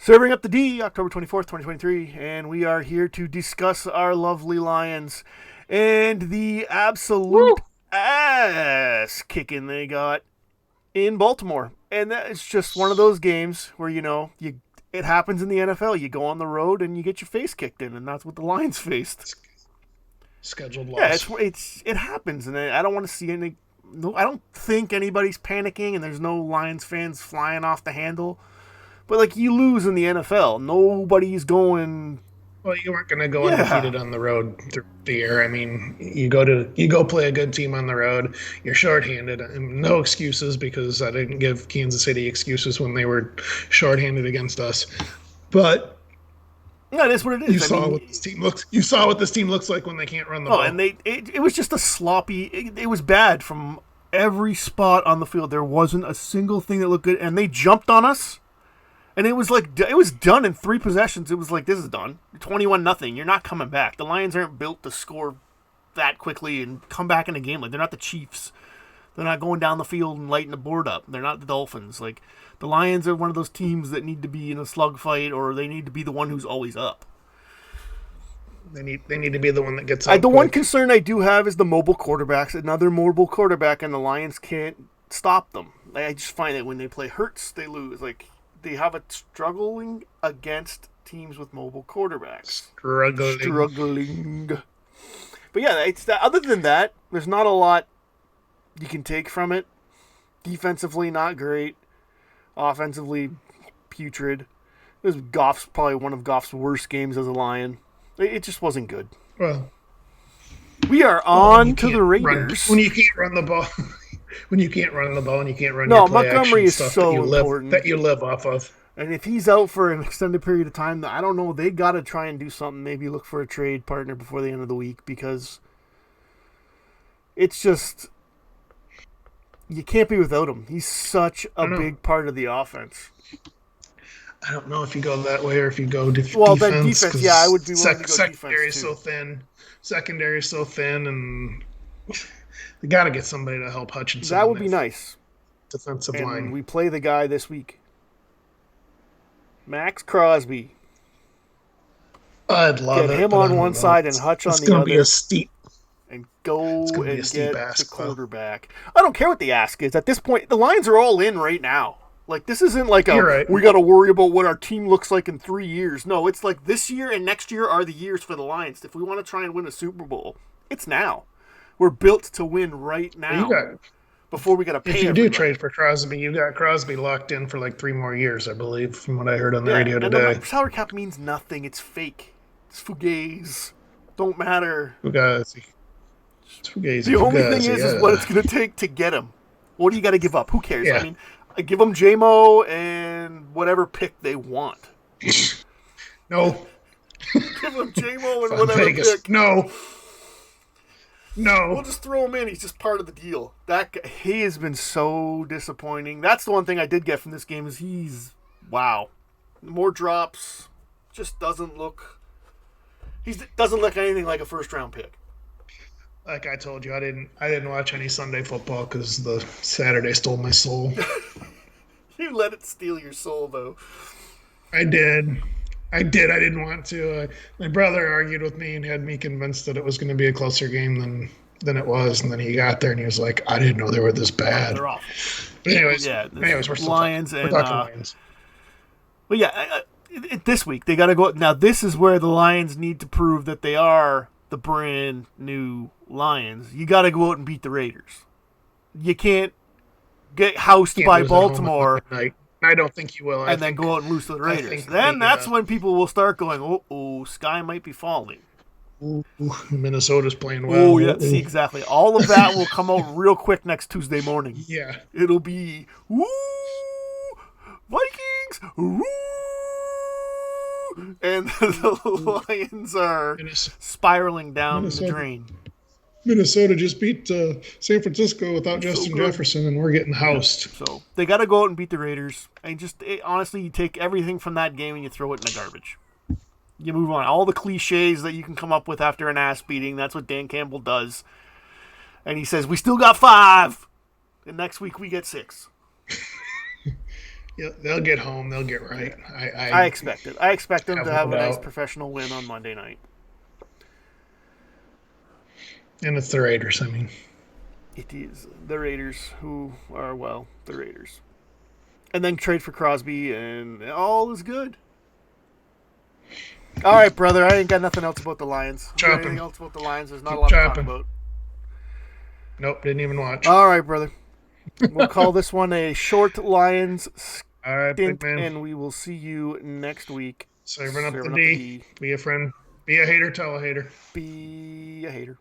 Serving up the D, October 24th, 2023, and we are here to discuss our lovely Lions and the absolute Woo! ass kicking they got in Baltimore. And that is just one of those games where, it happens in the NFL. You go on the road and you get your face kicked in, and that's what the Lions faced. Scheduled Yeah, loss. it happens, and I don't want to see any. No, I don't think anybody's panicking, and there's no Lions fans flying off the handle. But like you lose in the NFL, nobody's going. Well, you weren't going to go Yeah, undefeated on the road through the year. I mean, you go play a good team on the road. You're shorthanded. And no excuses because I didn't give Kansas City excuses when they were shorthanded against us. But that is what it you is. I saw mean, what this team looks. You saw what this team looks like when they can't run the oh, and ball. it was just a sloppy. It was bad from every spot on the field. There wasn't a single thing that looked good, and they jumped on us. And it was like it was done in 3 possessions. It was like this is done. 21-0. You're not coming back. The Lions aren't built to score that quickly and come back in a game. Like they're not the Chiefs. They're not going down the field and lighting the board up. They're not the Dolphins. Like the Lions are one of those teams that need to be in a slugfight or they need to be the one who's always up. They need to be the one that gets out The one quick. concern I do have is the mobile quarterbacks. Another mobile quarterback, and the Lions can't stop them. I just find that when they play Hurts, they lose. Like they have a struggling against teams with mobile quarterbacks. Struggling. Struggling. But yeah, it's that. Other than that, there's not a lot you can take from it. Defensively, not great. Offensively, putrid. It was Goff's probably one of Goff's worst games as a Lion. It just wasn't good. Well, We are when you on to the can't run Raiders. when you can't run the ball. When you can't run the ball and you can't run No, your play Montgomery action is stuff so important. that you live off of. And if he's out for an extended period of time, I don't know. They got to try and do something. Maybe look for a trade partner before the end of the week because it's just you can't be without him. He's such I a don't know. big part of the offense. I don't know if you go that way or if you go Well, that defense defense, yeah, I would because be willing to go secondary defense is too. so thin. Secondary is so thin, and they got to get somebody to help Hutchinson That on would be that nice. defensive And line. we play the guy this week, Max Crosby. I'd love Get it, him but I on don't one know. side and Hutch on It's the going to be a other, steep. and It's go going to be a and steep get the ask, though. quarterback. I don't care what the ask is. At this point, the Lions are all in right now. Like, this isn't like You're right. we got to worry about what our team looks like in 3 years. No, it's like this year and next year are the years for the Lions. If we want to try and win a Super Bowl, it's now. We're built to win right You now got before we got to if pay you do everybody. trade for Crosby, you got Crosby locked in for like 3 more years, I believe, from what I heard on the Yeah, radio and the today. salary cap means nothing. It's fake. It's fugazi. Don't matter. Fugazi. It's Fugazi. The only thing Fugazi. is what it's going to take to get him. What do you got to give up? Who cares? I Yeah. mean, I give them JMO and whatever pick they want. No. Give them JMO and From whatever Vegas. pick. No. We'll No. just throw him in. He's just part of the deal. He has been so disappointing. That's the one thing I did get from this game is wow. More drops. Just doesn't look. He doesn't look anything like a first round pick. Like I told you, I didn't watch any Sunday football because the Saturday stole my soul. You let it steal your soul, though. I did. I did. I didn't want to. My brother argued with me and had me convinced that it was going to be a closer game than it was. And then he got there and he was like, "I didn't know they were this bad." They're awful. But anyways, Yeah, we're still Lions talking, and we're talking Lions. but yeah, this week they got to go. Now this is where the Lions need to prove that they are the brand new Lions. You got to go out and beat the Raiders. You can't get housed Can't by lose at home on Baltimore Monday night. I don't think you will. and then go out and lose to the I Raiders. think Then they, that's when people will start going, oh, sky might be falling. Minnesota's playing well. Oh yeah, see exactly. All of that will come out real quick next Tuesday morning. Yeah. It'll be woo Vikings, woo, and the Lions are spiraling down the drain. Minnesota just beat San Francisco without Justin good. Jefferson, and we're getting housed. So they got to go out and beat the Raiders. And honestly, you take everything from that game and you throw it in the garbage. You move on. All the cliches that you can come up with after an ass beating. That's what Dan Campbell does. And he says, "We still got 5, and next week we get 6." Yeah, they'll get home. They'll get right. I I expect it. I expect them have to no have a nice doubt. professional win on Monday night. And it's the Raiders. I mean, It is the Raiders who are, well, the Raiders. And then trade for Crosby, and all is good. All right, brother. I ain't got nothing else about the Lions. You got anything chopping. else about the Lions? There's not a Keep lot to talk chopping. about. Nope, didn't even watch. All right, brother. We'll call this one a short Lions All right, big stint, man. and we will see you next week. Serving up the Serving up the D. D. Be a friend. Be a hater, tell a hater. Be a hater.